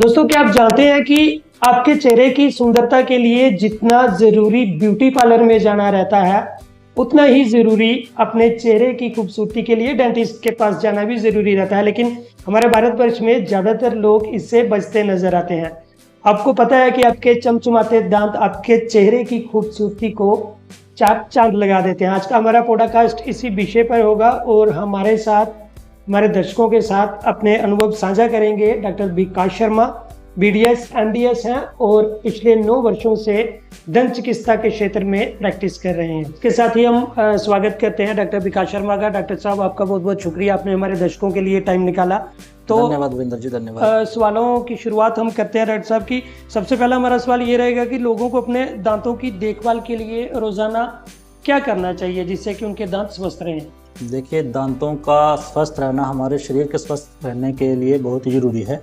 दोस्तों, क्या आप जानते हैं कि आपके चेहरे की सुंदरता के लिए जितना ज़रूरी ब्यूटी पार्लर में जाना रहता है, उतना ही ज़रूरी अपने चेहरे की खूबसूरती के लिए डेंटिस्ट के पास जाना भी ज़रूरी रहता है। लेकिन हमारे भारतवर्ष में ज़्यादातर लोग इससे बचते नज़र आते हैं। आपको पता है कि आपके चमचमाते दांत आपके चेहरे की खूबसूरती को चार चांद लगा देते हैं। आज का हमारा पॉडकास्ट इसी विषय पर होगा और हमारे साथ हमारे दर्शकों के साथ अपने अनुभव साझा करेंगे डॉक्टर विकास शर्मा। BDS MDS हैं और पिछले 9 वर्षों से दंत चिकित्सा के क्षेत्र में प्रैक्टिस कर रहे हैं। इसके साथ ही हम स्वागत करते हैं डॉक्टर विकास शर्मा का। डॉक्टर साहब, आपका बहुत बहुत शुक्रिया, आपने हमारे दर्शकों के लिए टाइम निकाला। तो धन्यवाद विंदर जी, धन्यवाद। सवालों की शुरुआत हम करते हैं डॉक्टर साहब की। सबसे पहला हमारा सवाल ये रहेगा कि लोगों को अपने दांतों की देखभाल के लिए रोजाना क्या करना चाहिए जिससे कि उनके दांत स्वस्थ रहें? देखिए, दांतों का स्वस्थ रहना हमारे शरीर के स्वस्थ रहने के लिए बहुत ही ज़रूरी है।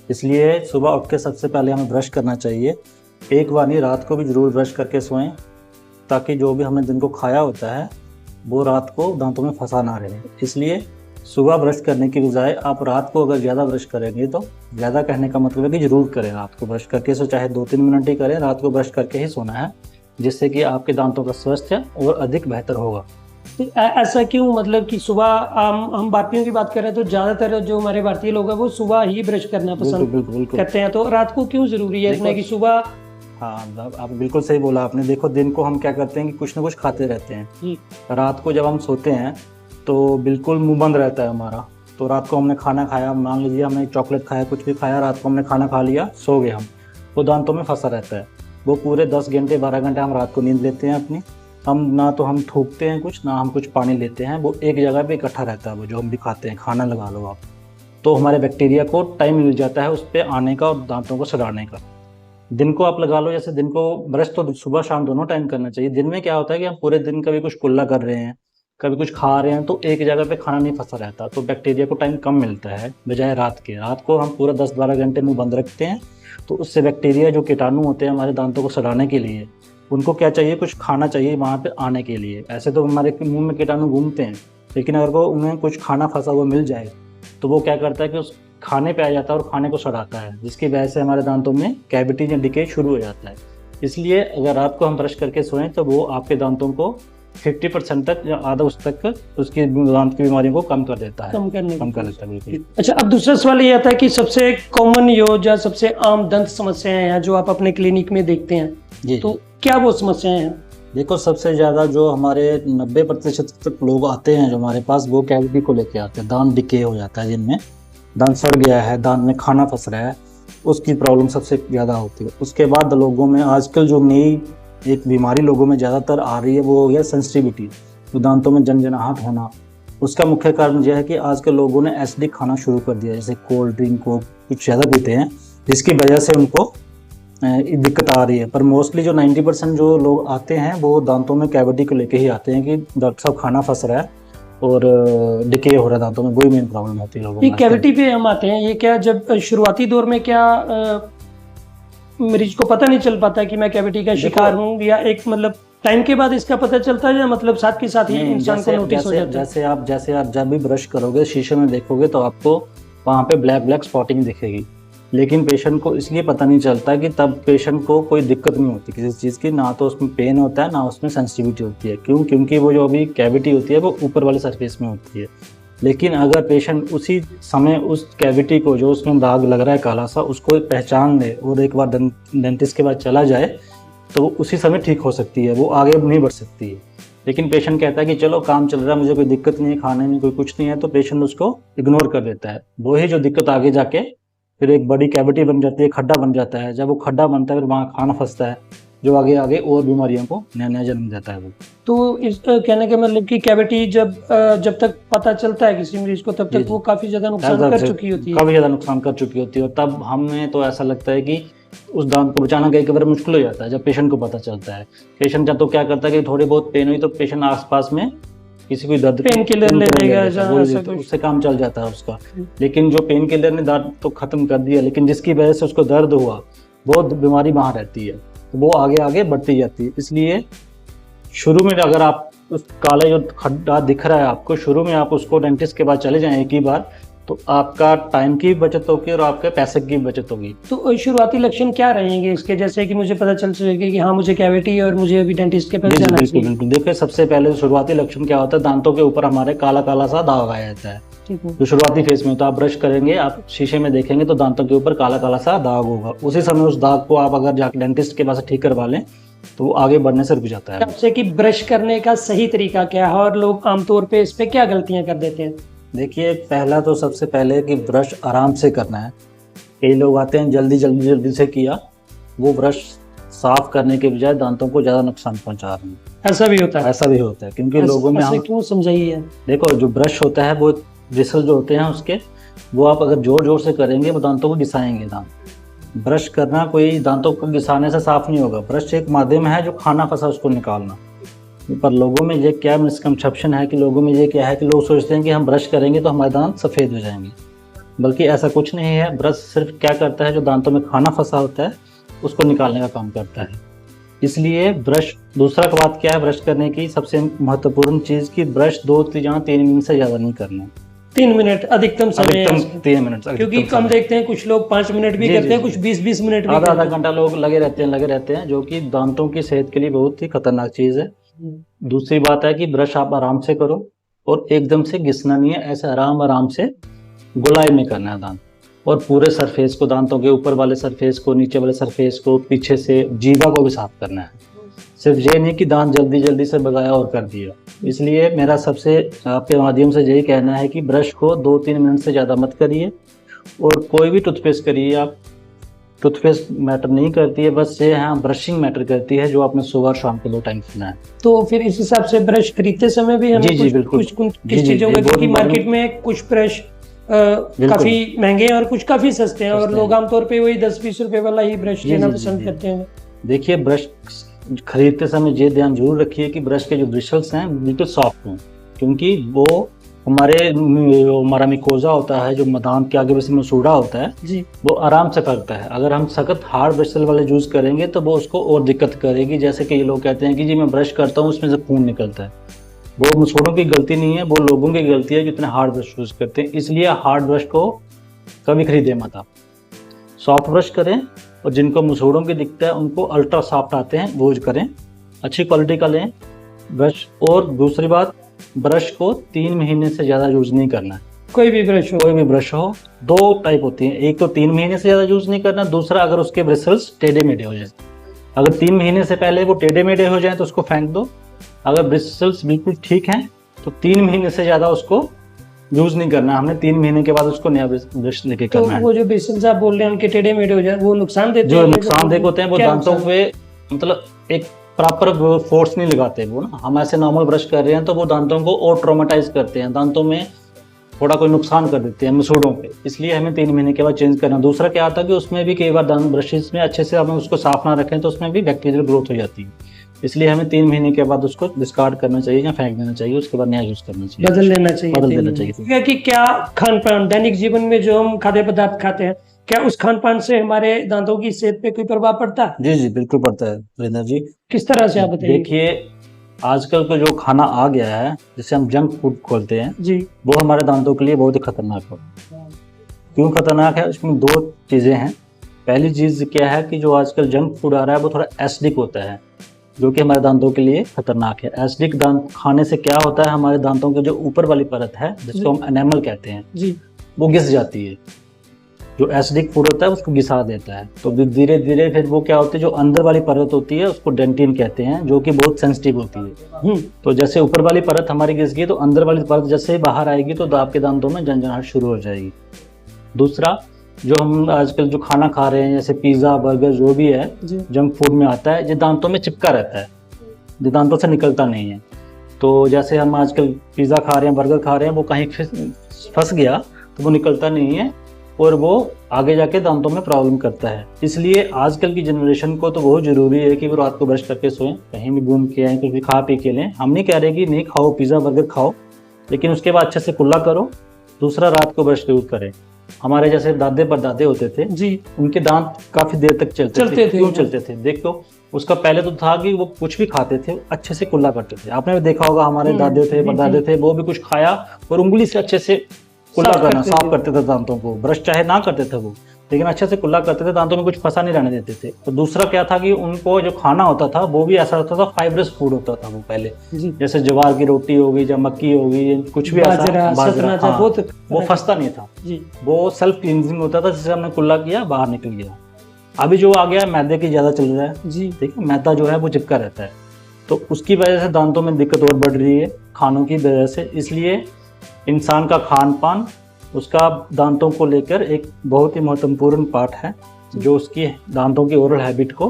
इसलिए सुबह उठ के सबसे पहले हमें ब्रश करना चाहिए। एक बार नहीं, रात को भी ज़रूर ब्रश करके सोएं, ताकि जो भी हमने दिन को खाया होता है वो रात को दांतों में फंसा ना रहे। इसलिए सुबह ब्रश करने की बजाय आप रात को अगर ज़्यादा ब्रश करेंगे, तो ज़्यादा कहने का मतलब है कि ज़रूर करें। रात को ब्रश करके सो, चाहे 2-3 मिनट ही करें, रात को ब्रश करके ही सोना है, जिससे कि आपके दांतों का स्वास्थ्य और अधिक बेहतर होगा। ऐसा क्यों, मतलब कि सुबह हम भारतीयों की बात करें तो ज़्यादातर जो हमारे भारतीय लोग हैं वो सुबह ही ब्रश करना पसंद करते हैं, तो रात को क्यों ज़रूरी है इसमें कि सुबह? हाँ, आप बिल्कुल सही बोला आपने। देखो, दिन को हम क्या करते हैं कि कुछ ना कुछ खाते रहते हैं। रात को जब हम सोते हैं तो बिल्कुल मुंह बंद रहता है हमारा। तो रात को हमने खाना खाया, मान लीजिए हमने चॉकलेट खाया, कुछ भी खाया, रात को हमने खाना खा लिया, सो गए हम, वो दांतों में फंसा रहता है। वो पूरे 10 घंटे 12 घंटे हम रात को नींद लेते हैं अपनी। हम ना तो हम थूकते हैं कुछ, ना हम कुछ पानी लेते हैं, वो एक जगह पे इकट्ठा रहता है। वो जो हम भी खाते हैं, खाना लगा लो आप, तो हमारे बैक्टीरिया को टाइम मिल जाता है उस पर आने का और दांतों को सड़ाने का। दिन को आप लगा लो, जैसे दिन को ब्रश तो सुबह शाम दोनों टाइम करना चाहिए। दिन में क्या होता है कि हम पूरे दिन कभी कुछ कुल्ला कर रहे हैं, कभी कुछ खा रहे हैं, तो एक जगह पे खाना नहीं फंसा रहता, तो बैक्टीरिया को टाइम कम मिलता है बजाय रात के। रात को हम पूरा 10-12 घंटे मुँह बंद रखते हैं, तो उससे बैक्टीरिया जो कीटाणु होते हैं हमारे दांतों को सड़ाने के लिए, उनको क्या चाहिए, कुछ खाना चाहिए वहाँ पे आने के लिए। ऐसे तो हमारे मुंह में कीटाणु घूमते हैं, लेकिन अगर वो उन्हें कुछ खाना फंसा हुआ मिल जाए तो वो क्या करता है कि उस खाने पे आ जाता है और खाने को सड़ाता है, जिसकी वजह से हमारे दांतों में कैविटी या डिके शुरू हो जाता है। इसलिए अगर रात को हम ब्रश करके सोएं तो वो आपके दांतों को 50% तक या आधा उस तक उसकी दांत की बीमारियों को कम कर देता है, कम कर देता है बिल्कुल। अच्छा, अब दूसरा सवाल ये आता है कि सबसे कॉमन या सबसे आम दंत समस्याएं हैं जो आप अपने क्लिनिक में देखते हैं, तो क्या वो समस्याएं हैं? देखो, सबसे ज़्यादा जो हमारे 90% तक लोग आते हैं जो हमारे पास, वो कैविटी को लेके आते हैं। दांत डिके हो जाता है, जिनमें दांत सड़ गया है, दांत में खाना फंस रहा है, उसकी प्रॉब्लम सबसे ज़्यादा होती है। उसके बाद लोगों में आजकल जो नई एक बीमारी लोगों में ज़्यादातर आ रही है, वो हो गया सेंसिटिविटी, तो दांतों में झनझनाहट होना। उसका मुख्य कारण यह है कि आजकल लोगों ने एसिडिक खाना शुरू कर दिया, जैसे कोल्ड ड्रिंक को कुछ ज़्यादा पीते हैं, जिसकी वजह से उनको दिक्कत आ रही है। पर मोस्टली जो 90% जो लोग आते हैं वो दांतों में कैविटी को लेके ही आते हैं कि डॉक्टर साहब खाना फंस रहा है और डिके हो रहा है दांतों में, वही मेन प्रॉब्लम होती है लोगों में। कैविटी पे हम आते हैं, ये क्या जब शुरुआती दौर में क्या मरीज को पता नहीं चल पाता कि मैं कैविटी का शिकार हूँ, या एक मतलब टाइम के बाद इसका पता चलता है, या मतलब साथ के साथ ही इंसान को नोटिस हो जाता है? जैसे आप जब भी ब्रश करोगे, शीशे में देखोगे तो आपको वहाँ पे ब्लैक स्पॉटिंग दिखेगी, लेकिन पेशेंट को इसलिए पता नहीं चलता कि तब पेशेंट को कोई दिक्कत नहीं होती किसी चीज़ की, ना तो उसमें पेन होता है, ना उसमें सेंसिटिविटी होती है। क्यों? क्योंकि वो जो अभी कैविटी होती है वो ऊपर वाले सरफेस में होती है। लेकिन अगर पेशेंट उसी समय उस कैविटी को, जो उसमें दाग लग रहा है काला सा, उसको पहचान ले और एक बार डेंटिस्ट के पास चला जाए, तो उसी समय ठीक हो सकती है, वो आगे नहीं बढ़ सकती है। लेकिन पेशेंट कहता है कि चलो काम चल रहा है, मुझे कोई दिक्कत नहीं है, खाने में कोई कुछ नहीं है, तो पेशेंट उसको इग्नोर कर देता है। वही जो दिक्कत आगे जाके फिर एक बड़ी कैविटी बन जाती है, खड्डा बन जाता है। जब वो खड्डा बनता है फिर वहाँ खाना फंसता है, जो आगे आगे और बीमारियों को नया जन्म देता है वो। तो इस कहने का मतलब कि कैविटी जब तक पता चलता है किसी मरीज को, तब तक वो काफ़ी ज़्यादा नुकसान कर चुकी होती है, काफ़ी ज़्यादा नुकसान कर चुकी होती है। और तब हमें तो ऐसा लगता है कि उस दांत को बचाना कई बार मुश्किल हो जाता है जब पेशेंट को पता चलता है। पेशेंट जब तो क्या करता है कि थोड़ी बहुत पेन हुई तो पेशेंट आसपास में किसी को दर्द पेन किलर ले लेगा, तो उससे काम चल जाता है उसका। लेकिन जो पेन किलर ने दर्द तो खत्म कर दिया, लेकिन जिसकी वजह से उसको दर्द हुआ, वो बीमारी वहाँ रहती है, तो वो आगे आगे बढ़ती जाती है। इसलिए शुरू में अगर आप उस काला जो खड्डा दिख रहा है आपको, शुरू में आप उसको डेंटिस्ट के पास चले जाएं एक ही बार, तो आपका टाइम की भी बचत होगी और आपके पैसे की भी बचत होगी। तो शुरुआती लक्षण क्या रहेंगे इसके, जैसे कि मुझे पता चल सके कि हाँ मुझे कैविटी है और मुझे अभी डेंटिस्ट के पास जी जी जाना बिल्कुल चाहिए? बिल्कुल। देखिए सबसे पहले शुरुआती लक्षण क्या होता है, दांतों के ऊपर हमारे काला काला सा दाग आ जाता है। ठीक है। जो शुरुआती फेज में, तो आप ब्रश करेंगे, आप शीशे में देखेंगे तो दांतों के ऊपर काला काला सा दाग होगा। उसी समय उस दाग को आप अगर जाकर डेंटिस्ट के पास ठीक करवा लें तो वो आगे बढ़ने से रुक जाता है। आपसे कि ब्रश करने का सही तरीका क्या है और लोग आमतौर पे इस पे क्या गलतियां कर देते हैं? देखिए पहला तो सबसे पहले कि ब्रश आराम से करना है। कई लोग आते हैं जल्दी जल्दी जल्दी से किया, वो ब्रश साफ करने के बजाय दांतों को ज़्यादा नुकसान पहुंचा रहे हैं। ऐसा भी होता है? ऐसा भी होता है क्योंकि लोगों में ऐसे हम क्यों, समझाइए। देखो जो ब्रश होता है वो ब्रिसल जो होते हैं उसके, वो आप अगर जोर जोर से करेंगे वो दांतों को घिसाएंगे। दांत ब्रश करना कोई दांतों को घिसाने से साफ नहीं होगा। ब्रश एक माध्यम है जो खाना फंसा उसको निकालना। पर लोगों में ये क्या मिसकंसेप्शन है कि लोगों में ये क्या है कि लोग सोचते हैं कि हम ब्रश करेंगे तो हमारे दांत सफ़ेद हो जाएंगे, बल्कि ऐसा कुछ नहीं है। ब्रश सिर्फ क्या करता है, जो दांतों में खाना फंसा होता है उसको निकालने का काम करता है। इसलिए ब्रश, दूसरा बात क्या है ब्रश करने की सबसे महत्वपूर्ण चीज़ की ब्रश 2 या 3 मिनट से ज़्यादा नहीं करना। 3 मिनट अधिकतम समय, अधिकतम 3 मिनट, क्योंकि कम देखते हैं कुछ लोग 5 मिनट भी करते हैं, कुछ 20-20 मिनट भी आधा करते हैं। घंटा लोग लगे रहते हैं, जो कि दांतों की सेहत के लिए बहुत ही खतरनाक चीज़ है। दूसरी बात है कि ब्रश आप आराम से करो और एकदम से घिसना नहीं है, ऐसे आराम आराम से गोलाई में करना है दांत, और पूरे सरफेस को, दांतों के ऊपर वाले सरफेस को, नीचे वाले सरफेस को, पीछे से जीवा को भी साफ करना है। सिर्फ ये नहीं कि दांत जल्दी जल्दी से बगाया और कर दिया। इसलिए मेरा सबसे आपके माध्यम से यही कहना है कि ब्रश को 2-3 मिनट से ज़्यादा मत करिए। और कोई भी टूथपेस्ट करिए आप, टूथपेस्ट मैटर नहीं करती है, बस ये हाँ ब्रशिंग मैटर करती है, जो आपने सुबह और शाम को 2 टाइम सुना है। तो फिर इस हिसाब से ब्रश खरीदते समय भी हमें जी बिल्कुल किस चीज़ों का, क्योंकि मार्केट में कुछ ब्रश काफी महंगे हैं और कुछ काफी सस्ते हैं, और लोग आमतौर पे वही 10-20 रुपए वाला ही ब्रश लेना पसंद करते हैं। देखिए ब्रश खरीदते समय ये ध्यान जरूर रखिए कि ब्रश के जो ब्रिसल्स हैं बिल्कुल सॉफ्ट हों, क्योंकि वो हमारा मिकोजा होता है, जो दांत के आगे वैसे मसूड़ा होता है जी, वो आराम से पकता है। अगर हम सख्त हार्ड ब्रिसल वाले यूज करेंगे तो वो उसको और दिक्कत करेगी। जैसे कि ये लोग कहते हैं कि जी मैं ब्रश करता हूँ उसमें से खून निकलता है, वो मसूड़ों की गलती नहीं है, वो लोगों की गलती है जितने हार्ड ब्रश यूज करते हैं। इसलिए हार्ड ब्रश को कभी खरीदे मत आप, सॉफ्ट ब्रश करें, और जिनको मसूड़ों की दिक्कत है उनको अल्ट्रा सॉफ्ट आते हैं वो यूज करें, अच्छी क्वालिटी का लें ब्रश। और दूसरी बात, ब्रश को 3 महीने से ज़्यादा यूज़ नहीं करना है। कोई भी ब्रश हो 2 टाइप होती हैं, एक तो 3 महीने से ज़्यादा यूज़ नहीं करना, दूसरा अगर उसके ब्रिसल्स टेढ़े मेढ़े हो जाए। अगर 3 महीने से पहले वो टेढ़े मेढ़े हो जाए तो उसको फेंक दो। अगर ब्रिसल्स बिल्कुल ठीक हैं तो 3 महीने से ज़्यादा उसको यूज़ नहीं करना, हमने 3 महीने के बाद उसको नया ब्रश लेके करना है। वो जो ब्रिसल्स आप बोल रहे हैं उनके टेढ़े मेढ़े हो जाए, वो नुकसान देते हैं? जो नुकसानदेह होते हैं वो दांतों पे मतलब एक प्रॉपर फोर्स नहीं लगाते वो ना। हम ऐसे नॉर्मल ब्रश कर रहे हैं तो वो दांतों को और ट्रॉमेटाइज करते हैं, दांतों में थोड़ा कोई नुकसान कर देते हैं मसूड़ों पे। इसलिए हमें 3 महीने के बाद चेंज करना। दूसरा क्या आता है कि उसमें भी कई बार दांत ब्रशेस में अच्छे से हम उसको साफ ना रखें तो उसमें भी बैक्टीरियल ग्रोथ हो जाती है। इसलिए हमें 3 महीने के बाद उसको डिस्कार्ड करना चाहिए या फेंक देना चाहिए, उसके बाद नया यूज करना चाहिए, बदल देना चाहिए। कि क्या खान पान, दैनिक जीवन में जो हम खाद्य पदार्थ खाते हैं, क्या उस खान पान से हमारे दांतों की सेहत पे कोई प्रभाव पड़ता है? जी जी बिल्कुल पड़ता है वीरेंद्र जी। किस तरह से आप बताइए? देखिए आजकल का जो खाना आ गया है जिसे हम जंक फूड खोलते हैं जी, वो हमारे दांतों के लिए बहुत ही खतरनाक है। क्यों खतरनाक है? उसमें 2 चीजें हैं। पहली चीज क्या है कि जो आजकल जंक फूड आ रहा है वो थोड़ा एसिडिक होता है, जो कि हमारे दांतों के लिए खतरनाक है। एसिडिक दांत खाने से क्या होता है, हमारे दांतों की जो ऊपर वाली परत है जिसको हम एनेमल कहते हैं जी, वो घिस जाती है। जो एसिडिक फूड होता है उसको घिसा देता है, तो धीरे धीरे फिर वो क्या होती है, जो अंदर वाली परत होती है उसको डेंटिन कहते हैं, जो कि बहुत सेंसिटिव होती है। तो जैसे ऊपर वाली परत हमारी घिस गई तो अंदर वाली परत जैसे ही बाहर आएगी तो आपके दांतों में झंझनाहट शुरू हो जाएगी। दूसरा, जो हम आजकल जो खाना खा रहे हैं जैसे पिज्ज़ा बर्गर जो भी है जंक फूड में आता है, ये दांतों में चिपका रहता है, ये दांतों से निकलता नहीं है। तो जैसे हम आजकल पिज़्ज़ा खा रहे हैं, बर्गर खा रहे हैं, वो कहीं फंस गया तो वो निकलता नहीं है और वो आगे जाके दांतों में प्रॉब्लम करता है। इसलिए आजकल की जनरेशन को तो बहुत ज़रूरी है कि वो रात को ब्रश करके सोएं, कहीं भी घूम के आएँ, कुछ भी खा पी के लें। हम नहीं कह रहे कि नहीं खाओ, पिज़्ज़ा बर्गर खाओ, लेकिन उसके बाद अच्छे से कुल्ला करो। दूसरा, रात को ब्रश यूज करें। हमारे जैसे दादे परदादे होते थे जी, उनके दांत काफ़ी देर तक चलते थे। क्यों चलते थे? देखो उसका पहले तो था कि वो कुछ भी खाते थे अच्छे से कुल्ला करते थे। आपने भी देखा होगा, हमारे दादे थे परदादे थे, वो भी कुछ खाया और उंगली से अच्छे से कुल्ला साफ करना, करते साफ थे। करते थे दांतों को। ब्रश चाहे ना करते थे वो, लेकिन अच्छे से कुल्ला करते थे, दांतों में कुछ फंसा नहीं रहने देते थे। तो दूसरा क्या था कि उनको जो खाना होता था वो भी ऐसा होता था, फाइब्रस फूड होता था वो पहले, जी, जैसे ज्वार की रोटी होगी या मक्की होगी, कुछ भी ऐसा बाजरा, बाजरा, सतनाजा, हाँ, बहुत वो फंसता नहीं था, जी, वो सेल्फ क्लींजिंग होता था, जिसे हमने कुल्ला किया बाहर निकल गया। अभी जो आ गया मैदे की ज़्यादा चल रहा है, जी, ठीक है, मैदा जो है वो चिपका रहता है, तो उसकी वजह से दांतों में दिक्कत और बढ़ रही है खानों की वजह से। इसलिए इंसान का खान पान उसका दांतों को लेकर एक बहुत ही महत्वपूर्ण पार्ट है, जो उसकी दांतों की ओरल हैबिट को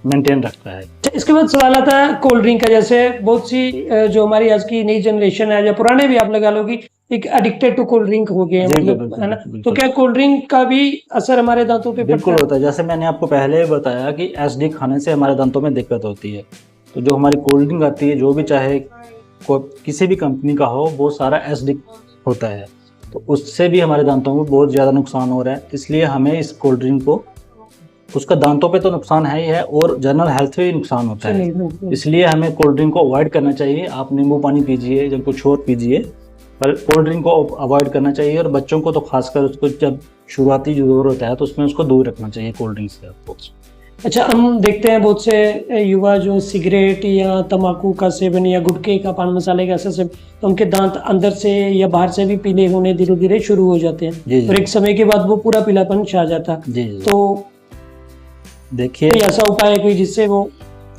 मेंटेन रखता है। इसके बाद सवाल आता है कोल्ड ड्रिंक का। जैसे बहुत सी जो हमारी आज की नई जनरेशन है या पुराने भी आप लगा लो कि एक एडिक्टेड टू कोल्ड ड्रिंक हो गए हैं, जी, मतलब बिल्कुल, है ना। बिल्कुल, तो बिल्कुल। क्या कोल्ड ड्रिंक का भी असर हमारे दांतों पे बिल्कुल पड़ता होता है, जैसे मैंने आपको पहले बताया कि एसडी खाने से हमारे दांतों में दिक्कत होती है। तो जो हमारी कोल्ड ड्रिंक आती है, जो भी चाहे किसी भी कंपनी का हो, वो सारा एसडी होता है, तो उससे भी हमारे दांतों में बहुत ज़्यादा नुकसान हो रहा है। इसलिए हमें इस कोल्ड ड्रिंक को, उसका दांतों पे तो नुकसान है ही है और जनरल हेल्थ पे भी नुकसान होता है, है? इसलिए हमें कोल्ड ड्रिंक को अवॉइड करना चाहिए। आप नींबू पानी पीजिए या कुछ और पीजिए, पर कोल्ड ड्रिंक को अवॉइड करना चाहिए। और बच्चों को तो खासकर, उसको जब शुरुआती जो दौर होता है तो उसमें उसको दूर रखना चाहिए कोल्ड ड्रिंक से आपको। अच्छा, हम देखते हैं बहुत से युवा जो सिगरेट या तंबाकू का सेवन या गुटखे का, पान मसाले का ऐसा सेवन, तो उनके दांत अंदर से या बाहर से भी पीले होने धीरे धीरे शुरू हो जाते हैं, जी, जी। और एक समय के बाद वो पूरा पीलापन छा जाता है। जी, जी। तो देखिए, कोई ऐसा उपाय है कोई जिससे वो?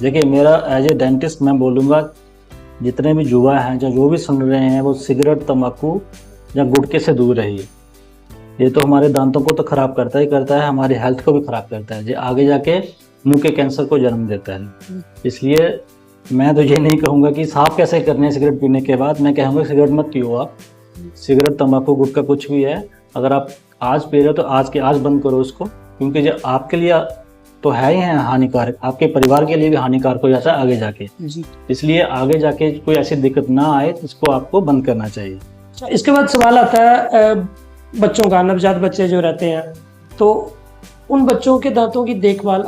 देखिए, मेरा एज ए डेंटिस्ट मैं बोलूँगा, जितने भी युवा हैं या जो भी सुन रहे हैं, वो सिगरेट, तंबाकू या गुटखे से दूर रहिए। ये तो हमारे दांतों को तो ख़राब करता ही करता है, हमारी हेल्थ को भी ख़राब करता है, जो आगे जाके मुंह के कैंसर को जन्म देता है। इसलिए मैं तो ये नहीं कहूँगा कि साफ कैसे करने हैं सिगरेट पीने के बाद, मैं कहूँगा सिगरेट मत पियो आप। सिगरेट, तंबाकू, गुटखा कुछ भी है, अगर आप आज पी रहे हो तो आज के आज बंद करो उसको, क्योंकि जो आपके लिए तो है ही है हानिकारक, आपके परिवार के लिए भी हानिकारक हो जाता है आगे जाके। जी। इसलिए आगे जाके कोई ऐसी दिक्कत ना आए, तो इसको आपको बंद करना चाहिए। अच्छा, इसके बाद सवाल आता है बच्चों का, नवजात बच्चे जो रहते हैं, तो उन बच्चों के दांतों की देखभाल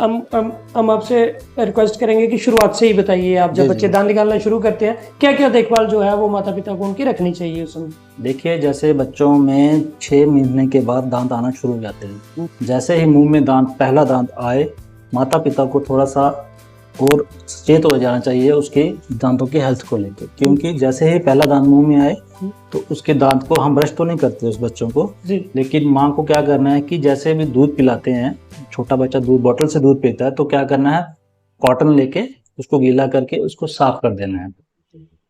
हम आपसे रिक्वेस्ट करेंगे कि शुरुआत से ही बताइए। आप जब जी, बच्चे जी। दांत निकालना शुरू करते हैं, क्या क्या देखभाल जो है वो माता पिता को उनकी रखनी चाहिए उस समय? देखिए, जैसे बच्चों में 6 महीने के बाद दांत आना शुरू हो जाते हैं, जैसे ही मुंह में पहला दांत आए, माता पिता को थोड़ा सा और सचेत हो जाना चाहिए उसके दांतों की हेल्थ को लेकर, क्योंकि जैसे ही पहला दांत मुंह में आए तो उसके दांत को हम ब्रश तो नहीं करते उस बच्चों को, जी, लेकिन माँ को क्या करना है कि जैसे भी दूध पिलाते हैं, छोटा बच्चा दूध बोतल से दूध पीता है, तो क्या करना है, कॉटन लेके उसको गीला करके उसको साफ कर देना है।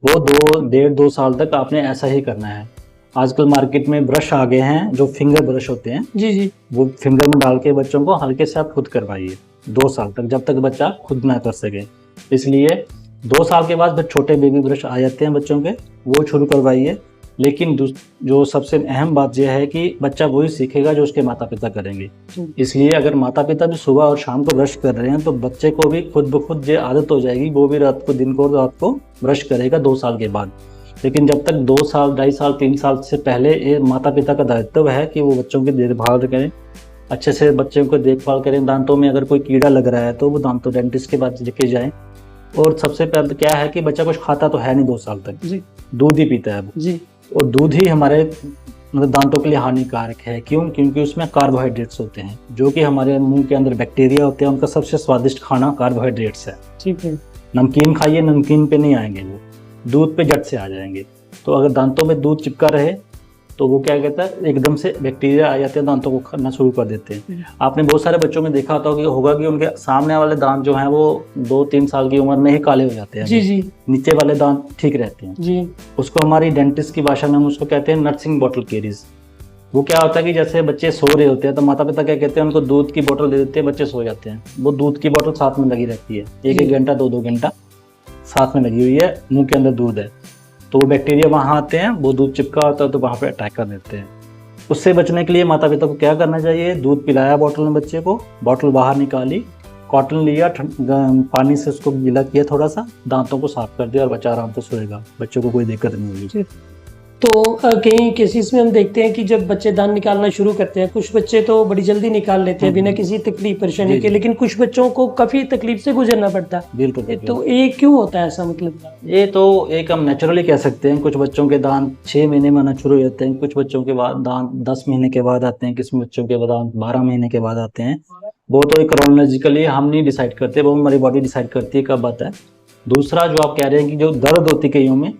वो 1.5-2 साल तक आपने ऐसा ही करना है। आजकल मार्केट में ब्रश आ गए हैं जो फिंगर ब्रश होते हैं, जी, जी, वो फिंगर में डाल के बच्चों को हल्के से आप खुद करवाइए 2 साल तक, जब तक बच्चा खुद ना कर सके। इसलिए 2 साल के बाद फिर छोटे बेबी ब्रश आ जाते हैं बच्चों के, वो शुरू करवाइए। लेकिन जो सबसे अहम बात यह है कि बच्चा वही सीखेगा जो उसके माता पिता करेंगे। इसलिए अगर माता पिता भी सुबह और शाम को ब्रश कर रहे हैं तो बच्चे को भी खुद ब खुद ये आदत हो जाएगी, वो भी दिन को रात को ब्रश करेगा 2 साल के बाद। लेकिन जब तक 2 साल, 2.5 साल, 3 साल से पहले ये माता पिता का दायित्व है कि वो बच्चों की देखभाल करें, अच्छे से बच्चों को देखभाल करें। दांतों में अगर कोई कीड़ा लग रहा है तो वो दांतों डेंटिस्ट के पास लेके जाएं। और सबसे पहले क्या है कि बच्चा कुछ खाता तो है नहीं 2 साल तक, जी, दूध ही पीता है वो, जी, और दूध ही हमारे मतलब दांतों के लिए हानिकारक है। क्यों? क्योंकि उसमें कार्बोहाइड्रेट्स होते हैं, जो कि हमारे मुंह के अंदर बैक्टीरिया होते हैं, उनका सबसे स्वादिष्ट खाना कार्बोहाइड्रेट्स है। ठीक है। नमकीन खाइए, नमकीन पे नहीं आएंगे, वो दूध पे झट से आ जाएंगे। तो अगर दांतों में दूध चिपका रहे तो वो क्या कहता है, एकदम से बैक्टीरिया आ जाते हैं, दांतों को खाना शुरू कर देते हैं। आपने बहुत सारे बच्चों में देखा होगा कि उनके सामने वाले दांत जो हैं वो 2-3 साल की उम्र में ही काले हो जाते हैं। जी, जी, नीचे वाले दांत ठीक रहते हैं। जी, उसको हमारी डेंटिस्ट की भाषा में हम उसको कहते हैं नर्सिंग बॉटल केरीज। वो क्या होता है कि जैसे बच्चे सो रहे होते हैं तो माता पिता क्या कहते हैं, उनको दूध की बोतल दे देते हैं, बच्चे सो जाते हैं। वो दूध की बोतल साथ में लगी रहती है, 1-1 घंटा, 2-2 घंटा साथ में लगी हुई है, मुंह के अंदर दूध है, तो वो बैक्टीरिया वहाँ आते हैं, वो दूध चिपका होता है तो वहाँ पे अटैक कर देते हैं। उससे बचने के लिए माता पिता को क्या करना चाहिए, दूध पिलाया बॉटल में बच्चे को, बॉटल बाहर निकाली, कॉटन लिया, पानी से उसको गीला किया थोड़ा सा, दांतों को साफ कर दिया और बच्चा आराम से सोएगा, बच्चों को कोई दिक्कत नहीं होगी। तो कई केसेस में हम देखते हैं कि जब बच्चे दांत निकालना शुरू करते हैं, कुछ बच्चे तो बड़ी जल्दी निकाल लेते हैं बिना किसी तकलीफ परेशानी जी, के, जी। लेकिन कुछ बच्चों को काफी तकलीफ से गुजरना पड़ता है। बिल्कुल बिल्कुल। तो ये क्यों होता है ऐसा, मतलब? ये तो एक हम नेचुरली कह सकते हैं, कुछ बच्चों के दांत 6 महीने में आना शुरू हो जाते हैं, कुछ बच्चों के बाद दांत 10 महीने के बाद आते हैं, किस बच्चों के दांत 12 महीने के बाद आते हैं। वो तो एक क्रोनोलॉजिकली हम नहीं डिसाइड करते, वो हमारी बॉडी डिसाइड करती है कब आता है। दूसरा जो आप कह रहे हैं कि जो दर्द होती है कईयों में,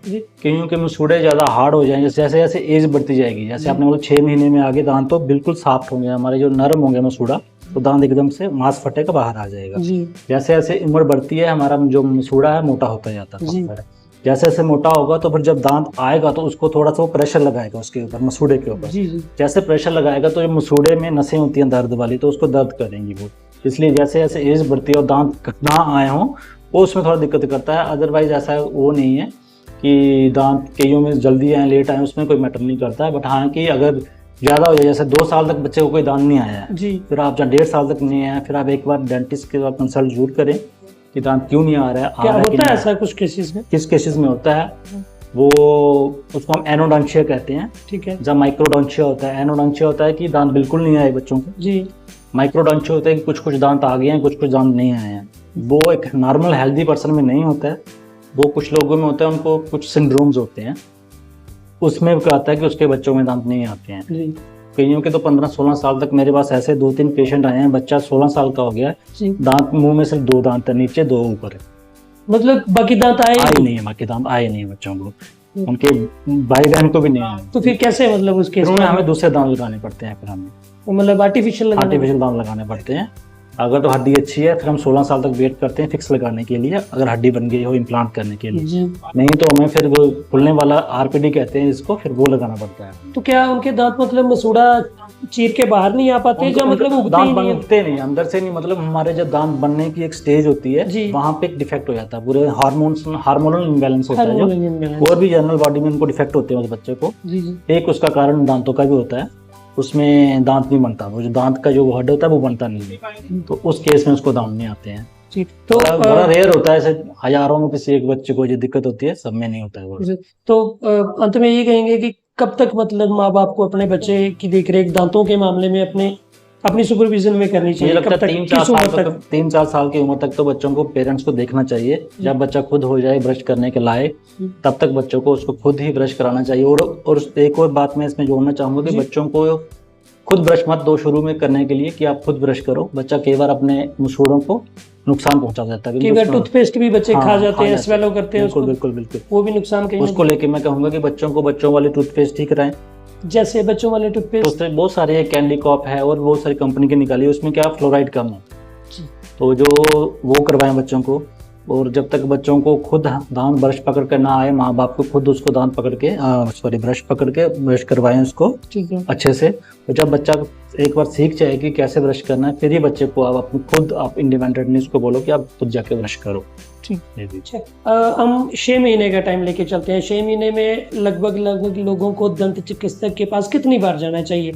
कईयों के मसूड़े ज़्यादा हार्ड हो जाएंगे जैसे जैसे एज बढ़ती जाएगी। जैसे आपने बोला 6 महीने में आगे दांत तो बिल्कुल सॉफ्ट होंगे, हमारे जो नरम होंगे मसूड़ा, तो दांत एकदम से मांस फटे का बाहर आ जाएगा। जैसे जैसे उम्र बढ़ती है हमारा जो मसूड़ा है मोटा होता जाता है। जैसे जैसे मोटा होगा तो फिर जब दांत आएगा तो उसको थोड़ा सा वो प्रेशर लगाएगा उसके ऊपर, मसूड़े के ऊपर। जैसे प्रेशर लगाएगा तो जो मसूड़े में नसें होती हैं दर्द वाली, तो उसको दर्द करेंगी वो। इसलिए जैसे जैसे एज बढ़ती है और दांत ना आए हों वो उसमें थोड़ा दिक्कत करता है। अदरवाइज ऐसा वो नहीं है कि दांत कईयों में जल्दी आए लेट आए, उसमें कोई मैटर नहीं करता है। बट हाँ कि अगर ज़्यादा हो जाए, जैसे 2 साल तक बच्चे को कोई दांत नहीं आया है, फिर आप जब 1.5 साल तक नहीं आया, फिर आप एक बार डेंटिस्ट के साथ कंसल्ट जरूर करें कि दांत क्यों नहीं आ रहा है। क्या होता है ऐसा कुछ केसेस में? किस केसेस में होता है वो, उसको हम एनोडोंशिया कहते हैं। ठीक है। जब माइक्रोडोंशिया होता है, एनोडोंशिया होता है कि दांत बिल्कुल नहीं आए बच्चों को। माइक्रोडोंशिया होता है कि कुछ कुछ दांत आ गए हैं, कुछ कुछ दांत नहीं आए हैं। वो एक नॉर्मल हेल्दी पर्सन में नहीं होता है, वो कुछ लोगों में होता है, उनको कुछ सिंड्रोम्स होते हैं, उसमें क्या आता है कि उसके बच्चों में दांत नहीं आते हैं। कईयों के तो 15-16 साल तक, मेरे पास ऐसे 2-3 पेशेंट आए हैं, बच्चा 16 साल का हो गया है, दांत मुंह में सिर्फ 2 दांत है, नीचे 2 ऊपर है, मतलब बाकी दांत आए नहीं है, बाकी दांत आए नहीं है बच्चों को, उनके भाई बहन को भी नहीं आए। तो फिर कैसे, मतलब उसके हमें दूसरे दांत लगाने पड़ते हैं, फिर हमें मतलब आर्टिफिशियल दांत लगाने पड़ते हैं। अगर तो हड्डी अच्छी है फिर हम 16 साल तक वेट करते हैं फिक्स लगाने के लिए, अगर हड्डी बन गई हो इम्प्लांट करने के लिए। नहीं तो हमें फिर वो खुलने वाला आरपीडी कहते हैं इसको, फिर वो लगाना पड़ता है। तो क्या उनके दांत मतलब मसूड़ा चीर के बाहर नहीं आ पाते, या मतलब दांत उगते नहीं अंदर से नहीं, मतलब हमारे जब दांत बनने की एक स्टेज होती है वहाँ पे एक डिफेक्ट हो जाता है, पूरे हार्मोनल इम्बैलेंस होता है जो, और भी जनरल बॉडी में उनको डिफेक्ट होते हैं उस बच्चे को। एक उसका कारण दांतों का भी होता है, उसमें दांत नहीं बनता, वो जो दांत का जो हड होता है वो बनता नहीं है, तो उस केस में उसको दांत नहीं आते हैं। तो बड़ा रेयर होता है, ऐसे हजारों में किसी एक बच्चे को ये दिक्कत होती है, सब में नहीं होता है वो। तो अंत में ये कहेंगे कि कब तक मतलब माँ बाप को अपने बच्चे की देखरेख दांतों के मामले में अपनी सुपरविजन में करनी चाहिए? लगता है 3-4 साल की उम्र तक तो बच्चों को पेरेंट्स को देखना चाहिए। जब बच्चा खुद हो जाए ब्रश करने के लायक, तब तक बच्चों को उसको खुद ही ब्रश कराना चाहिए। और एक और बात मैं इसमें जोड़ना चाहूंगा कि बच्चों को खुद ब्रश मत दो शुरू में करने के लिए, कि आप खुद ब्रश करो। बच्चा कई बार अपने मसूड़ों को नुकसान पहुंचा देता है, कई बार टूथपेस्ट भी बच्चे खा जाते हैं, स्वेलो करते हैं, बिल्कुल वो भी नुकसान। उसको लेके मैं कहूंगा कि बच्चों वाले टूथपेस्ट ही कराएं। जैसे बच्चों वाले टूथपेस्ट तो बहुत सारे कैंडी कॉप है और बहुत सारी कंपनी के निकाली, उसमें क्या फ्लोराइड कम है, तो जो वो करवाएं बच्चों को। और जब तक बच्चों को खुद दांत ब्रश पकड़ कर ना आए, माँ बाप को खुद उसको दांत पकड़ के ब्रश पकड़ के ब्रश करवाएं उसको अच्छे से। तो जब बच्चा एक बार सीख जाए कि कैसे ब्रश करना है, फिर ही बच्चे को आप इंडिपेंडेंटली उसको बोलो कि आप खुद जाके ब्रश करो। हम 6 महीने का टाइम लेके चलते हैं। 6 महीने में लगभग लोगों को दंत चिकित्सक के पास कितनी बार जाना चाहिए?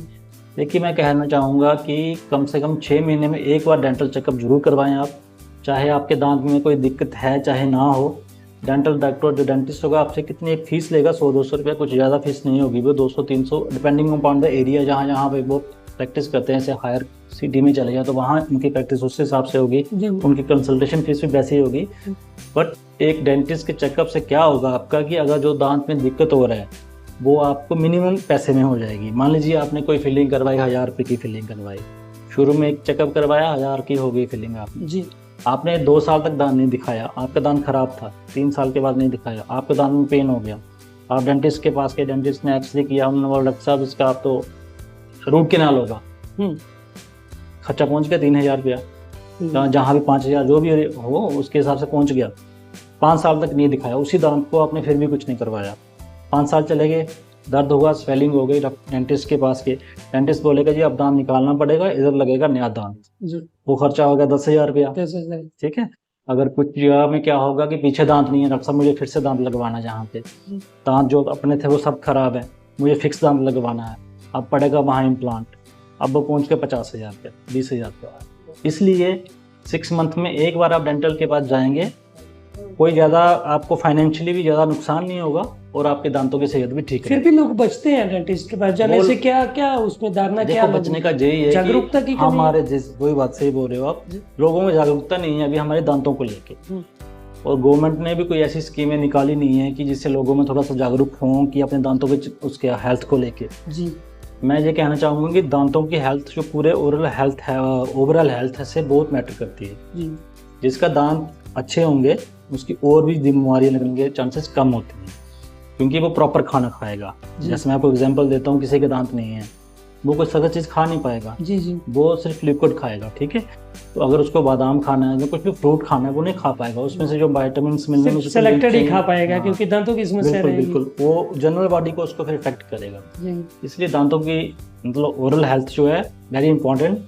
देखिए, मैं कहना चाहूँगा कि कम से कम 6 महीने में एक बार डेंटल चेकअप जरूर करवाएं आप, चाहे आपके दांत में कोई दिक्कत है चाहे ना हो। डेंटल डॉक्टर जो डेंटिस्ट होगा आपसे कितनी एक फीस लेगा, 100-200 रुपये, कुछ ज़्यादा फीस नहीं होगी, वो 200-300 डिपेंडिंग अपॉन द एरिया। जहाँ पे वो प्रैक्टिस करते हैं, जैसे हायर सिटी में चले जाए तो वहाँ उनकी प्रैक्टिस उस हिसाब से होगी, उनकी कंसल्टेशन फीस भी वैसे ही होगी। बट एक डेंटिस्ट के चेकअप से क्या होगा आपका कि अगर जो दांत में दिक्कत हो रहा है वो आपको मिनिमम पैसे में हो जाएगी। मान लीजिए आपने कोई फिलिंग करवाई, 1000 रुपये की फिलिंग करवाई, शुरू में एक चेकअप करवाया, 1000 की हो गई फिलिंग आपने। आपने 2 साल तक दांत नहीं दिखाया, आपका दांत खराब था, 3 साल के बाद नहीं दिखाया, आपके दांत में पेन हो गया, आप डेंटिस्ट के पास गए, डेंटिस्ट ने एक्सरे किया, उन्होंने बोला डॉक्टर साहब इसका आप तो रूट कैनाल होगा, खर्चा पहुंच गया 3000 रुपया, जहाँ भी 5000 जो भी हो उसके हिसाब से पहुंच गया। 5 साल तक नहीं दिखाया, उसी दांत को आपने फिर भी कुछ नहीं करवाया। 5 साल चले गए, दर्द होगा, स्वेलिंग हो गई, डेंटिस्ट के पास गए, डेंटिस्ट बोलेगा जी अब दांत निकालना पड़ेगा, इधर लगेगा नया दांत, वो खर्चा हो गया 10,000 रुपया। ठीक है। अगर कुछ जगह में क्या होगा कि पीछे दांत नहीं है, डॉक्टर साहब मुझे फिर से दांत लगवाना, जहाँ पे दांत जो अपने थे वो सब खराब है, मुझे फिक्स दांत लगवाना है, अब पड़ेगा वहाँ इम्प्लांट, अब वो पहुँच के 50,000 रुपया, 20,000 रुपया। इसलिए 6 मंथ में एक बार आप डेंटल के पास जाएंगे, कोई ज़्यादा आपको फाइनेंशियली भी ज़्यादा नुकसान नहीं होगा और आपके दांतों की सेहत भी ठीक फिर रहेगी। भी लोग बचते हैं डेंटिस्ट के पास जाने से, क्या क्या उसमें धारणा, क्या देखो बचने का यही है जागरूकता की कि कमी है? हमारे जिस वही बात सही बोल रहे हो आप, लोगों में जागरूकता नहीं है अभी हमारे दांतों को लेके, और गवर्नमेंट ने भी कोई ऐसी स्कीमें निकाली नहीं है कि जिससे लोगों में थोड़ा सा जागरूक हों कि अपने दांतों के उसके हेल्थ को लेके। जी मैं ये कहना चाहूँगा कि दांतों की हेल्थ जो पूरे ओवरऑल हेल्थ से बहुत मैटर करती है। जी जिसका दांत अच्छे होंगे उसकी और भी बीमारियां लगने के चांसेस कम होते हैं, क्योंकि वो प्रॉपर खाना खाएगा। जैसे मैं आपको एग्जांपल देता हूँ, किसी के दांत नहीं है, वो कोई सख्त चीज़ खा नहीं पाएगा, जी जी वो सिर्फ लिक्विड खाएगा, ठीक है। तो अगर उसको बादाम खाना है या कुछ भी फ्रूट खाना है वो नहीं खा पाएगा, उसमें से जो विटामिन मिलने हैं सेलेक्टेड ही खा पाएगा, क्योंकि दांतों की समस्या बिल्कुल रहेगी। बिल्कुल वो जनरल बॉडी को उसको फिर इफेक्ट करेगा। जी इसलिए दांतों की मतलब ओरल हेल्थ जो है वेरी इंपॉर्टेंट,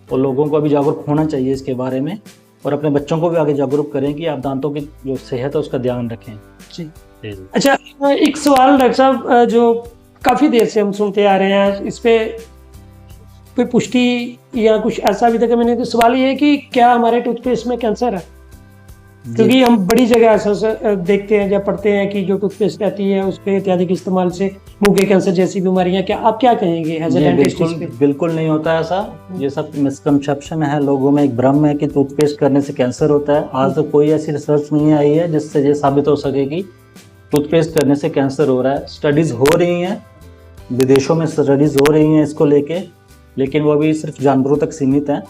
और लोगों को अभी जागरूक होना चाहिए इसके बारे में, और अपने बच्चों को भी आगे जागरूक करें कि आप दांतों की जो सेहत है उसका ध्यान रखें। जी जी। अच्छा, एक सवाल डॉक्टर साहब, जो काफी देर से हम सुनते आ रहे हैं, इस पे कोई पुष्टि या कुछ ऐसा अभी तक मैंने, तो सवाल ये है कि क्या हमारे टूथपेस्ट में कैंसर है? क्योंकि हम बड़ी जगह ऐसा देखते हैं या पढ़ते हैं कि जो टूथपेस्ट आती है उस पे अत्यधिक इस्तेमाल से मुंह के कैंसर जैसी बीमारियां, क्या आप क्या कहेंगे एज ए डेंटिस्ट? बिल्कुल नहीं होता ऐसा, ये सब मिसकंसेप्शन है, लोगों में एक भ्रम है कि टूथपेस्ट करने से कैंसर होता है। आज तक कोई ऐसी रिसर्च नहीं आई है जिससे ये साबित हो सके कि टूथपेस्ट करने से कैंसर हो रहा है। स्टडीज हो रही हैं, विदेशों में स्टडीज हो रही हैं इसको लेके, लेकिन वो अभी सिर्फ जानवरों तक सीमित हैं।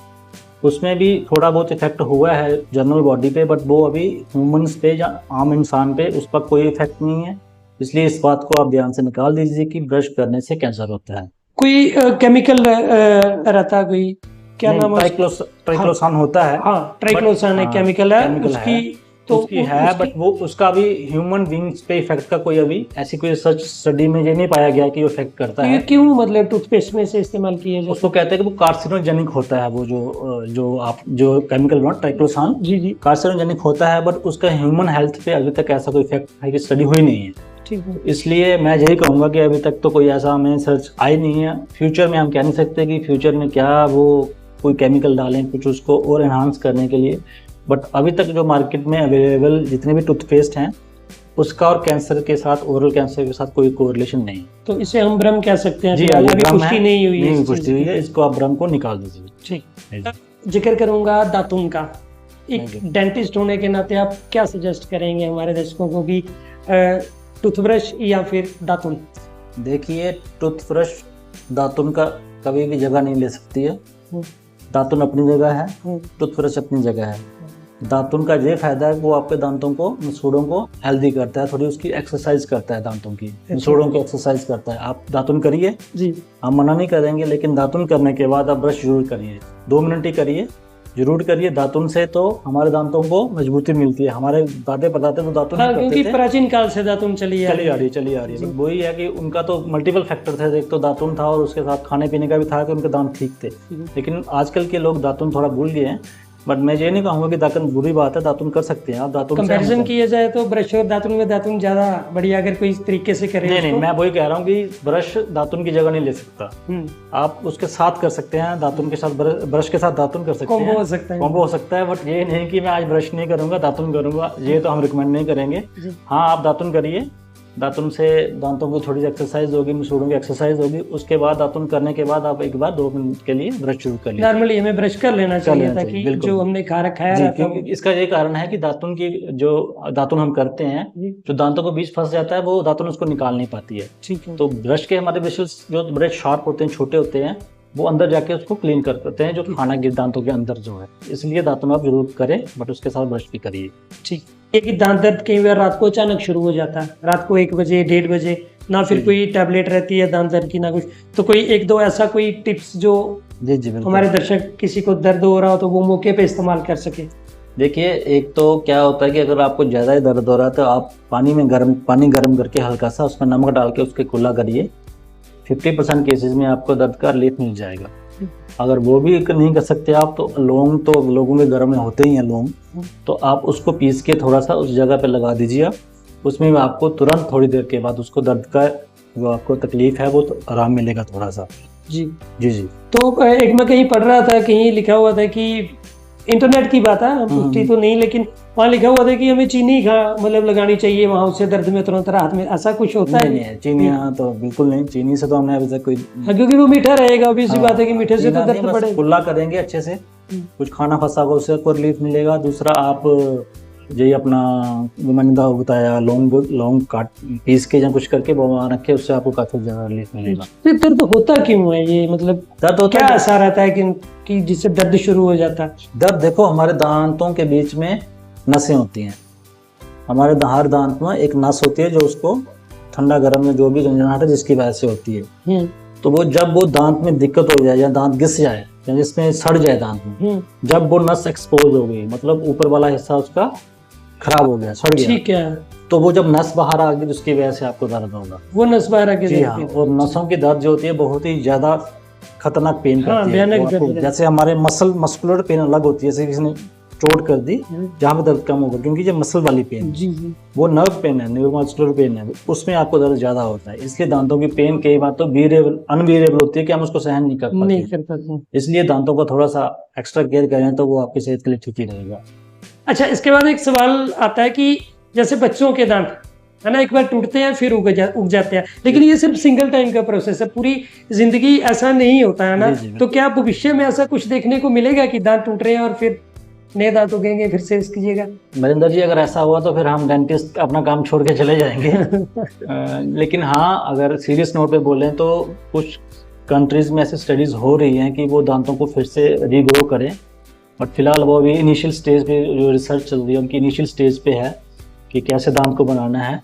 उसमें भी थोड़ा बहुत इफेक्ट हुआ है जनरल बॉडी पे, बट वो अभी ह्यूमंस पे या आम इंसान पे उस पर कोई इफेक्ट नहीं है। इसलिए इस बात को आप ध्यान से निकाल दीजिए कि ब्रश करने से कैंसर होता है। कोई केमिकल रहता, कोई क्या नाम है? ट्राइक्लोसान होता है। हाँ, ट्राइक्लोसान एक केमिकल है, उसकी तो उसकी है, बट वो उसका भी ह्यूमन बींग्स पे इफेक्ट का कोई अभी ऐसी कोई रिसर्च स्टडी में ये नहीं पाया गया कि वो इफेक्ट करता है। क्यों, मतलब टूथपेस्ट में से इस्तेमाल किया जाए? उसको कहते हैं कि वो कार्सिनोजेनिक होता है, वो जो केमिकल ट्राइक्लोसान जी जी कार्सिनोजेनिक होता है, बट उसका ह्यूमन हेल्थ पे अभी तक ऐसा कोई इफेक्ट है कि स्टडी हुई नहीं है। ठीक है। इसलिए मैं यही कहूँगा कि अभी तक तो कोई ऐसा हमें सर्च आई नहीं है। फ्यूचर में हम कह नहीं सकते कि फ्यूचर में क्या वो कोई केमिकल डालें कुछ उसको और एनहांस करने के लिए, बट अभी तक जो मार्केट में अवेलेबल जितने भी टूथपेस्ट हैं उसका और कैंसर के साथ, ओरल कैंसर के साथ कोई कोरिलेशन नहीं। तो इसे हम भ्रम कह सकते हैं? जी, अभी पुष्टि नहीं हुई है, पुष्टि हुई है, इसको आप भ्रम को निकाल दीजिए। ठीक, जिक्र करूंगा दातुन का। एक डेंटिस्ट होने के नाते आप क्या सजेस्ट करेंगे हमारे दर्शकों को कि टूथब्रश या फिर दातुन? देखिए, टूथब्रश दातुन का कभी भी जगह नहीं ले सकती है। दातुन अपनी जगह है, टूथब्रश अपनी जगह है। दातुन का ये फायदा है कि वो आपके दांतों को, मसूड़ों को हेल्दी करता है, थोड़ी उसकी एक्सरसाइज करता है, दांतों की मसूड़ों की एक्सरसाइज करता है। आप दातुन करिए जी, हम मना नहीं करेंगे, लेकिन दातुन करने के बाद आप ब्रश जरूर करिए, 2 मिनट ही करिए, जरूर करिए। दातुन से तो हमारे दांतों को मजबूती मिलती है। हमारे दादे बताते तो दातुन क्योंकि प्राचीन काल से दातुन चली आ रही है। वही है कि उनका तो मल्टीपल फैक्टर थे, एक तो दातुन था और उसके साथ खाने पीने का भी था कि उनके दांत ठीक थे। लेकिन आजकल के लोग दातुन थोड़ा भूल गए हैं, बट मैं ये नहीं कहूँगा कि दातुन बुरी बात है, दातुन कर सकते हैं आप। दातुन कंपैरिजन किया जाए तो ब्रश और दातुन में दातुन ज्यादा बढ़िया, अगर कोई इस तरीके से करे। नहीं, मैं वही कह रहा हूँ कि ब्रश दातुन की जगह नहीं ले सकता। आप उसके साथ कर सकते हैं, दातुन के साथ ब्रश के साथ दातुन कर सकते हैं, कॉम्बो हो सकता है। बट ये नहीं कि मैं आज ब्रश नहीं करूँगा दातुन करूँगा, ये तो हम रिकमेंड नहीं करेंगे। हाँ, आप दातुन करिए, दातुन से दांतों की थोड़ी एक्सरसाइज होगी, मसूड़ों की एक्सरसाइज होगी। उसके बाद दातुन करने के बाद आप एक बार 2 मिनट के लिए ब्रश शुरू कर लीजिए। नॉर्मली हमें ब्रश कर लेना चाहिए ताकि जो हमने खा रखा है। क्योंकि इसका ये कारण है कि दातुन हम करते हैं, जो दांतों के बीच फंस जाता है वो दातुन उसको निकाल नहीं पाती है। ठीक है। तो ब्रश के हमारे ब्रशेस जो बड़े शार्प होते हैं, छोटे होते हैं, वो अंदर जाके उसको क्लीन कर देते हैं, जो खाना गिर दांतों के अंदर जो है। इसलिए दातुन आप जरूर करें, बट उसके साथ ब्रश भी करिए। ठीक। एक दांत दर्द कई बार रात को अचानक शुरू हो जाता है, रात को 1 बजे 1:30 बजे, ना फिर कोई टैबलेट रहती है दांत दर्द की ना कुछ, तो कोई 1-2 ऐसा कोई टिप्स जो जी हमारे दर्शक किसी को दर्द हो रहा हो तो वो मौके पे इस्तेमाल कर सके? देखिए, एक तो क्या होता है कि अगर आपको ज़्यादा ही दर्द हो रहा है तो आप पानी गर्म करके हल्का सा उसमें नमक डाल के उसके कुल्ला करिए। 50% केसेस में आपको दर्द का रिलीफ मिल जाएगा। अगर वो भी नहीं कर सकते आप तो लौंग, तो लोगों के घर में होते ही हैं लौंग, तो आप उसको पीस के थोड़ा सा उस जगह पे लगा दीजिए। उसमें भी आपको तुरंत थोड़ी देर के बाद उसको दर्द का जो आपको तकलीफ है वो तो आराम मिलेगा थोड़ा सा। जी जी जी। तो एक मैं कहीं पढ़ रहा था, कहीं लिखा हुआ था कि इंटरनेट की बात है, पुष्टि तो नहीं, लेकिन वहाँ लिखा हुआ था कि हमें चीनी मतलब लगानी चाहिए वहाँ, उससे दर्द में तुरंत राहत में, ऐसा कुछ होता है? नहीं, चीनी तो बिल्कुल नहीं, चीनी से तो हमने अभी तक कोई। हाँ, क्योंकि वो मीठा रहेगा, अभी इसी बात है कि मीठे से तो दर्द पड़ेगा। कुल्ला करेंगे अच्छे से, कुछ खाना फंसा होगा उससे आपको रिलीफ मिलेगा। दूसरा आप जो अपना जो मैंने बताया लौंग काट पीस के या कुछ करके वहाँ रख के, उससे आपको काफी ज्यादा रिलीफ मिलेगा। फिर दर्द होता क्यों है ये, मतलब दर्द होता क्या ऐसा रहता है कि जिससे दर्द शुरू हो जाता है? दर्द देखो, हमारे दांतों के बीच में नसें होती हैं। हमारे हर दांत में एक नस होती है जो उसको ठंडा गर्म में जो भी झंझनाहट है जिसकी वजह से होती है। तो वो जब वो दांत में दिक्कत हो जाए या दांत घिस जाए या जिसमें सड़ जाए दांत में, जब वो नस एक्सपोज हो गई, मतलब ऊपर वाला हिस्सा उसका खराब हो गया, सड़ गया, ठीक है, तो वो जब नस बाहर आ गई उसकी वजह से आपको दर्द होगा। वो नस बाहर आ गई, हाँ, और नसों की दर्द जो होती है बहुत ही ज्यादा खतरनाक पेन करती है। जैसे हमारे मस्कुलर पेन अलग होती है, जैसे किसी ने चोट कर दी जहाँ पे दर्द कम होगा, क्योंकि जो मसल वाली पेन वो नर्व पेन है, न्यूरोमस्कुलर पेन है, उसमें आपको दर्द ज्यादा होता है। इसलिए दांतों की पेन कई बार तो अनबियरेबल होती है कि हम उसको सहन नहीं कर पाते। इसलिए दांतों का थोड़ा सा एक्स्ट्रा केयर करें तो वो आपकी सेहत के लिए ठीक ही रहेगा। अच्छा, इसके बाद एक सवाल आता है कि जैसे बच्चों के दांत है ना, एक बार टूटते हैं फिर उग जाते हैं, लेकिन ये सिर्फ सिंगल टाइम का प्रोसेस है, पूरी जिंदगी ऐसा नहीं होता है ना। तो क्या भविष्य में ऐसा कुछ देखने को मिलेगा कि दांत टूट रहे हैं और फिर नए दांत उगेंगे, फिर से कीजिएगा? नरेंद्र जी, अगर ऐसा हुआ तो फिर हम डेंटिस्ट अपना काम छोड़ के चले जाएंगे। लेकिन हाँ, अगर सीरियस नोट पे बोलें तो कुछ कंट्रीज में ऐसी स्टडीज हो रही हैं कि वो दांतों को फिर से रीग्रो करें, बट फिलहाल वो अभी इनिशियल स्टेज पे जो रिसर्च चल रही है उनकी इनिशियल स्टेज पे है कि कैसे दांत को बनाना है।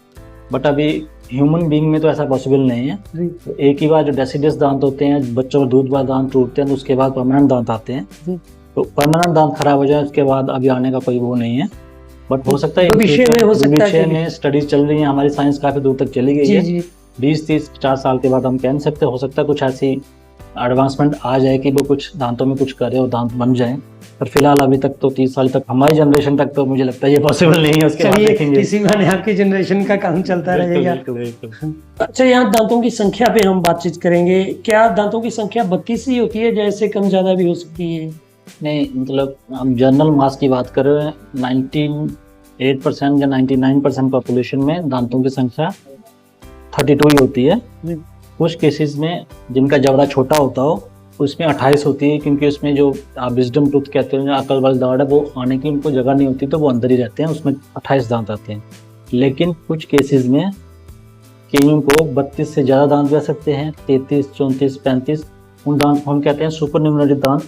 बट अभी ह्यूमन बीइंग में तो ऐसा पॉसिबल नहीं है। तो एक ही बार जो डेसिडस दांत होते हैं, बच्चों में दूध वाले दांत टूटते हैं तो उसके बाद परमानेंट दांत आते हैं। तो परमानेंट दांत खराब हो जाए उसके बाद अभी आने का कोई वो नहीं है, बट हो सकता है भविष्य में स्टडीज चल रही है, हमारी साइंस काफी दूर तक चली गई है। 20, 30, 50 साल के बाद हम कह नहीं सकते, हो सकता है कुछ ऐसी एडवांसमेंट आ जाए कि वो कुछ दांतों में कुछ करे और दांत बन जाए। पर फिलहाल अभी तक तो 30 साल तक, हमारी जनरेशन तक तो मुझे लगता है ये पॉसिबल नहीं है। उसके बाद देखेंगे, इसी बहाने आपकी जनरेशन का काम चलता रहेगा। अच्छा, यहाँ दांतों की संख्या पे हम बातचीत करेंगे। क्या दांतों की संख्या 32 ही होती है, जैसे कम ज्यादा भी हो सकती है? नहीं, मतलब हम जनरल मास की बात कर रहे हैं, 98% या 99% पॉपुलेशन में दांतों की संख्या 32 ही होती है। कुछ केसेस में जिनका जबड़ा छोटा होता हो उसमें 28 होती है, क्योंकि उसमें जो आप विजडम टूथ कहते हैं, जो अकल वाले दांत है, वो आने की उनको जगह नहीं होती तो वो अंदर ही रहते हैं, उसमें 28 दांत आते हैं। लेकिन कुछ केसेस में कईयों को 32 से ज़्यादा दांत भी आ सकते हैं, 33, 34, 35। उन दांत को हम कहते हैं सुपर न्यूमरेटिव दांत,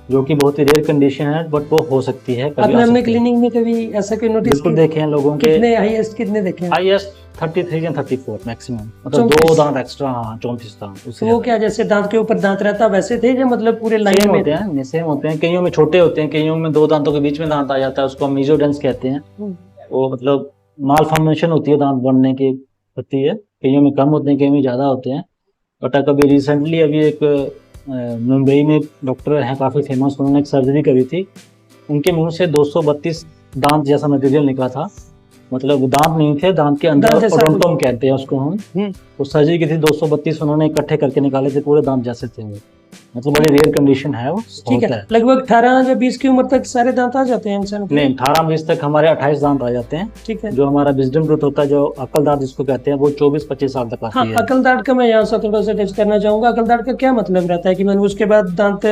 जो कि बहुत ही रेयर कंडीशन है, बट वो हो सकती है। आपने अपने क्लिनिक में कभी ऐसा कोई नोटिस? बिल्कुल देखे हैं लोगों के। कितने हाईएस्ट कितने देखे हैं? हाईएस्ट 33 या 34 मैक्सिमम, मतलब 2 दांत एक्स्ट्रा। हाँ, 34 दांत। तो वो क्या जैसे दांत के ऊपर दांत रहता वैसे थे या मतलब पूरे लाइन में होते हैं? सेम होते हैं। कईयों में छोटे होते हैं, कईयों में 2 दांतों के बीच में दांत आ जाता है, उसको हम मेसोडेंस कहते हैं। वो मतलब माल फॉर्मेशन होती है, दांत बनने की होती है। कईयों में कम होते हैं, कईयों में ज़्यादा होते हैं। बट अभी रिसेंटली अभी एक मुंबई में डॉक्टर हैं काफ़ी फेमस, उन्होंने एक सर्जरी करी थी। उनके मुंह से 232 दांत जैसा मटेरियल निकला था, मतलब दांत नहीं थे, दांत के अंदर ओडोंटोम कहते हैं उसको हम। वो सर्जरी की थी, 232 उन्होंने इकट्ठे करके निकाले थे, पूरे दांत जैसे थे वो। मतलब बड़ी रेयर कंडीशन है वो। ठीक है, लगभग 18 या 20 की उम्र तक सारे दांत आ जाते हैं इंसान को? नहीं, 18-20 तक हमारे 28 दांत आ जाते हैं। ठीक है। जो हमारा विजडम टूथ होता है, जो अकल दांत जिसको कहते हैं, वो 24-25 साल तक आती है। अकल दांत का मैं यहाँ से थोड़ा सा टच करना चाहूंगा। अकल दांत का क्या मतलब रहता है कि मतलब उसके बाद दांत,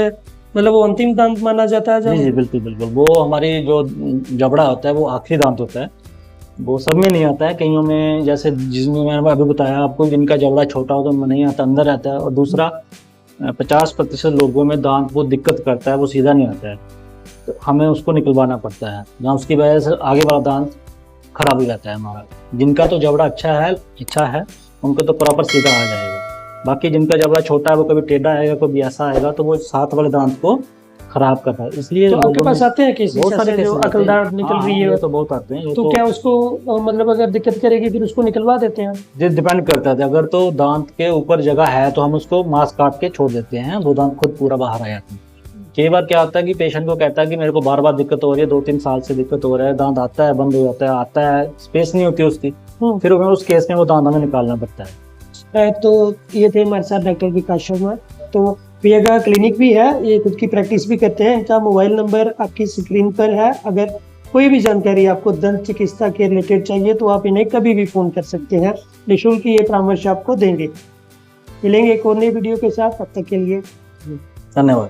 मतलब वो अंतिम दांत माना जाता है? जी बिल्कुल बिल्कुल। वो हमारी जो जबड़ा होता है वो आखिरी दांत होता है, वो सब में नहीं आता है। कईयों में, जैसे जिसमें मैंने अभी बताया आपको, जिनका जबड़ा छोटा हो तो नहीं आता, अंदर रहता है। और दूसरा 50% लोगों में दांत वो दिक्कत करता है, वो सीधा नहीं आता है, तो हमें उसको निकलवाना पड़ता है, जहाँ उसकी वजह से आगे वाला दांत खराब हो जाता है हमारा। जिनका तो जबड़ा अच्छा है उनको तो प्रॉपर सीधा आ जाएगा। बाकी जिनका जबड़ा छोटा है वो कभी टेढ़ा आएगा, कभी ऐसा आएगा, तो वो साथ वाले दांत को खराब करता है। इसलिए तो आपके पास आते हैं केसेस जो अकल दांत निकल रही है? तो बहुत आते हैं। तो क्या उसको मतलब अगर दिक्कत करेगी फिर उसको निकलवा देते हैं? जी, डिपेंड करता है। अगर तो दांत के ऊपर जगह है तो हम उसको मांस काट के छोड़ देते हैं, वो दांत खुद पूरा बाहर आ जाता है। कई बार क्या होता है कि पेशेंट को कहता है कि मेरे को बार बार दिक्कत हो रही है, 2-3 साल से दिक्कत हो रहा है, दांत आता है बंद हो जाता है, आता है, स्पेस नहीं होती उसकी, फिर हमें उस केस में वो दांत हमें निकालना पड़ता है। तो ये थे हमारे साथ डॉक्टर विकास शर्मा। तो भैया का क्लिनिक भी है, ये खुद की प्रैक्टिस भी करते हैं। इनका मोबाइल नंबर आपकी स्क्रीन पर है। अगर कोई भी जानकारी आपको दंत चिकित्सा के रिलेटेड चाहिए तो आप इन्हें कभी भी फ़ोन कर सकते हैं, निःशुल्क ये परामर्श आपको देंगे। मिलेंगे एक और नई वीडियो के साथ, तब तक के लिए धन्यवाद।